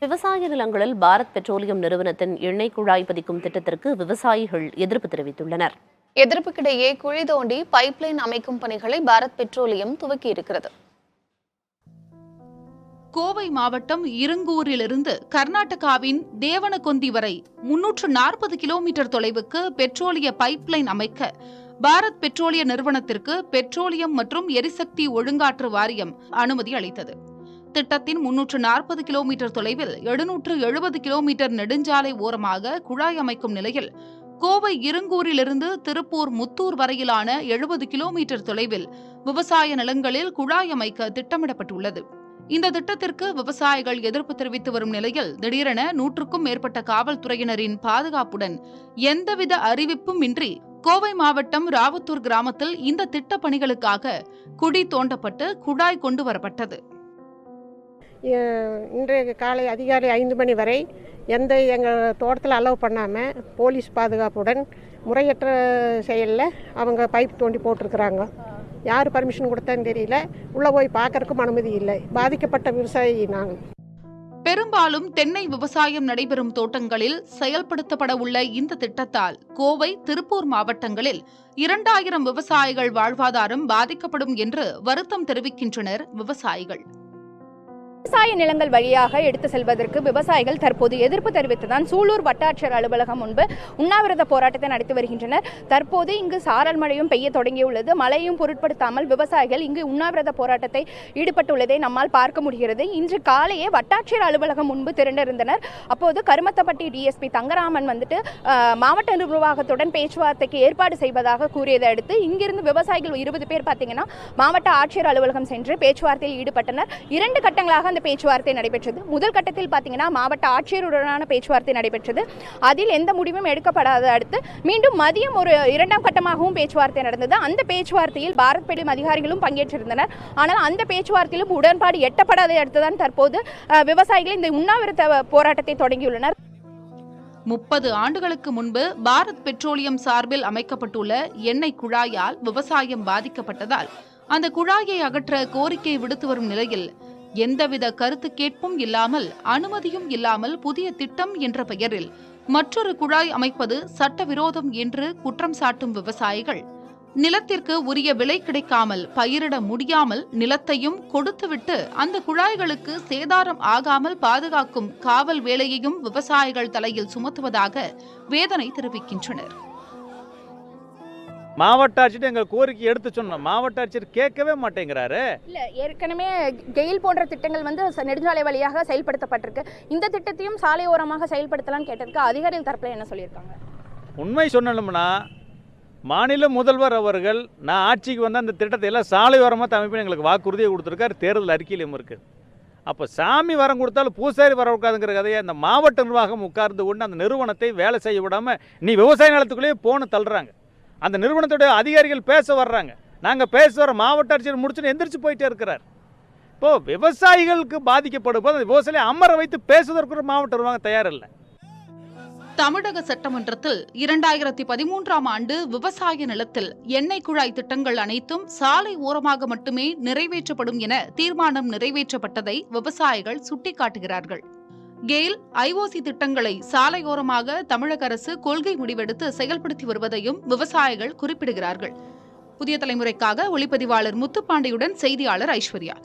விவசாய நிலங்களில் பாரத் பெட்ரோலியம் நிறுவனத்தின் எண்ணெய் குழாய் பதிக்கும் திட்டத்திற்கு விவசாயிகள் எதிர்ப்பு தெரிவித்துள்ளனர். எதிர்ப்புக்கிடையே குழி தோண்டி பைப்லைன் அமைக்கும் பணிகளை பாரத் பெட்ரோலியம் துவக்கியிருக்கிறது. கோவை மாவட்டம் இருங்கூரிலிருந்து கர்நாடகாவின் தேவனகொந்தி வரை 340 கிலோமீட்டர் தொலைவுக்கு பெட்ரோலிய பைப்லைன் அமைக்க பாரத் பெட்ரோலிய நிறுவனத்திற்கு பெட்ரோலியம் மற்றும் எரிசக்தி ஒழுங்காற்று வாரியம் அனுமதி அளித்தது. திட்டத்தின் 340 கிலோமீட்டர் தொலைவில் 770 கிலோமீட்டர் நெடுஞ்சாலை ஓரமாக குழாய் அமைக்கும் நிலையில் கோவை இருங்கூரிலிருந்து திருப்பூர் முத்தூர் வரையிலான 70 கிலோமீட்டர் தொலைவில் விவசாய நிலங்களில் குழாய் அமைக்க திட்டமிடப்பட்டுள்ளது. இந்த திட்டத்திற்கு விவசாயிகள் எதிர்ப்பு தெரிவித்து வரும் நிலையில் திடீரென 100க்கும் மேற்பட்ட காவல்துறையினரின் பாதுகாப்புடன் எந்தவித அறிவிப்பும் இன்றி கோவை மாவட்டம் ராவத்தூர் கிராமத்தில் இந்த திட்ட பணிகளுக்காக குழி தோண்டப்பட்டு குழாய் கொண்டு வரப்பட்டது. இன்றைய காலை அதிகாலை 5 மணி வரை எங்கள் தோட்டத்தில் அலோவ் பண்ணாமல் போலீஸ் பாதுகாப்புடன் முறையற்ற செயலில் அவங்க பைப் தோண்டி போட்டிருக்கிறாங்க. யார் பர்மிஷன் கொடுத்தான்னு தெரியல. உள்ளே போய் பார்க்கறதுக்கும் அனுமதி இல்லை. பாதிக்கப்பட்ட விவசாயி நாங்கள். பெரும்பாலும் தென்னை விவசாயம் நடைபெறும் தோட்டங்களில் செயல்படுத்தப்பட உள்ள இந்த திட்டத்தால் கோவை, திருப்பூர் மாவட்டங்களில் 2000 விவசாயிகள் வாழ்வாதாரம் பாதிக்கப்படும் என்று வருத்தம் தெரிவிக்கின்றனர் விவசாயிகள். விவசாய நிலங்கள் வழியாக எடுத்து செல்வதற்கு விவசாயிகள் தற்போது எதிர்ப்பு தெரிவித்துதான் சூலூர் வட்டாட்சியர் அலுவலகம் முன்பு உண்ணாவிரத போராட்டத்தை நடத்தி வருகின்றனர். தற்போது இங்கு சாரல் மழையும் பெய்ய தொடங்கியுள்ளது. மழையும் பொருட்படுத்தாமல் விவசாயிகள் இங்கு உண்ணாவிரத போராட்டத்தை ஈடுபட்டுள்ளதை நம்மால் பார்க்க முடிகிறது. இன்று காலையே வட்டாட்சியர் அலுவலகம் முன்பு திரண்டிருந்தனர். அப்போது கருமத்தப்பட்டி டிஎஸ்பி தங்கராமன் மாவட்ட நிர்வாகத்துடன் பேச்சுவார்த்தைக்கு ஏற்பாடு செய்வதாக கூறியதை அடுத்து இங்கிருந்து விவசாயிகள் 20 பேர் பார்த்தீங்கன்னா மாவட்ட ஆட்சியர் அலுவலகம் சென்று பேச்சுவார்த்தையில் ஈடுபட்டனர். 2 கட்டங்களாக அந்த பேச்சுவார்த்தை நடைபெற்றது. முதல் கட்டத்தில் பார்த்தீங்கன்னா மாவட்ட ஆட்சியருடனான பேச்சுவார்த்தை நடைபெற்றது. அதில் எந்த முடிவும் எடுக்கப்படாத அடுத்து மீண்டும் மதியம் ஒரு 2ஆம் கட்டமாகவும் பேச்சுவார்த்தை நடந்தது. அந்த பேச்சுவார்த்தையில் பாரத் பெட்ரோலியம் அதிகாரிகளும் பங்கேற்றிருந்தனர். ஆனால் அந்த பேச்சுவார்த்தையிலும் உடன்பாடு எட்டப்படாத அடுத்துதான் தற்போது விவசாயிகள் இந்த உண்ணாவிரத போராட்டத்தை தொடங்கியுள்ளனர். 30 ஆண்டுகளுக்கு முன்பு பாரத் பெட்ரோலியம் சார்பில் அமைக்கப்பட்டுள்ள எண்ணெய் குழாயால் விவசாயம் பாதிக்கப்பட்டதால் அந்த குழாயை அகற்ற கோரிக்கை விடுத்து வரும் நிலையில் எந்தவித கருத்து கேட்பும் இல்லாமல், அனுமதியும் இல்லாமல் புதிய திட்டம் என்ற பெயரில் மற்றொரு குழாய் அமைப்பது சட்டவிரோதம் என்று குற்றம் சாட்டும் விவசாயிகள் நிலத்திற்கு உரிய விலை கிடைக்காமல் பயிரிட முடியாமல் நிலத்தையும் கொடுத்துவிட்டு அந்த குழாய்களுக்கு சேதாரம் ஆகாமல் பாதுகாக்கும் காவல் வேலையையும் விவசாயிகள் தலையில் சுமத்துவதாக வேதனை தெரிவிக்கின்றனர். மாவட்ட ஆட்சியர் எங்கள் கோரிக்கை எடுத்து சொன்னோம். மாவட்ட ஆட்சியர் கேட்கவே மாட்டேங்கிறாரு. இல்லை, ஏற்கனவே கெயில் போன்ற திட்டங்கள் நெடுஞ்சாலை வழியாக செயல்படுத்தப்பட்டிருக்கு. இந்த திட்டத்தையும் சாலை ஓரமாக செயல்படுத்தலாம்னு கேட்டதுக்கு அதிகாரிகள் தரப்பில் என்ன சொல்லியிருக்காங்க? உண்மை சொன்னோம்னா மாநில முதல்வர் அவர்கள் நான் ஆட்சிக்கு வந்தால் அந்த திட்டத்தை எல்லாம் சாலை ஓரமாக அமைப்பு எங்களுக்கு வாக்குறுதியை கொடுத்துருக்காரு. தேர்தல் அறிக்கையிலும் இருக்குது. அப்போ சாமி வரம் கொடுத்தாலும் பூசாரி வர உட்காதுங்கிற கதையை அந்த மாவட்ட நிர்வாகம் உட்கார்ந்து கொண்டு அந்த நிறுவனத்தை வேலை செய்ய விடாமல் நீ விவசாய நிலத்துக்குள்ளேயே போன்னு தள்ளுறாங்க. அந்த நிறுவனத்துடைய அதிகாரிகள் பேச வர்றாங்க. நாங்கள் பேச வர மாவட்ட ஆட்சியர் முடிச்சுன்னு எந்திரிச்சு போயிட்டே இருக்கிறார். இப்போது விவசாயிகளுக்கு பாதிக்கப்படும் போது அந்த விவசாயியை அமர வைத்து பேசுவதற்கு மாவட்ட நிர்வாகம் தயாரில்லை. தமிழக சட்டமன்றத்தில் 2013ஆம் ஆண்டு விவசாய நிலத்தில் எண்ணெய் குழாய் திட்டங்கள் அனைத்தும் சாலை ஓரமாக மட்டுமே நிறைவேற்றப்படும் என தீர்மானம் நிறைவேற்றப்பட்டதை விவசாயிகள் சுட்டிக்காட்டுகிறார்கள். கெயில், ஐஓசி திட்டங்களை சாலையோரமாக தமிழக அரசு கொள்கை முடிவெடுத்து செயல்படுத்தி வருவதையும் விவசாயிகள் குறிப்பிடுகிறார்கள். புதிய தலைமுறைக்காக ஒளிப்பதிவாளர் முத்துப்பாண்டியுடன் செய்தியாளர் ஐஸ்வர்யா.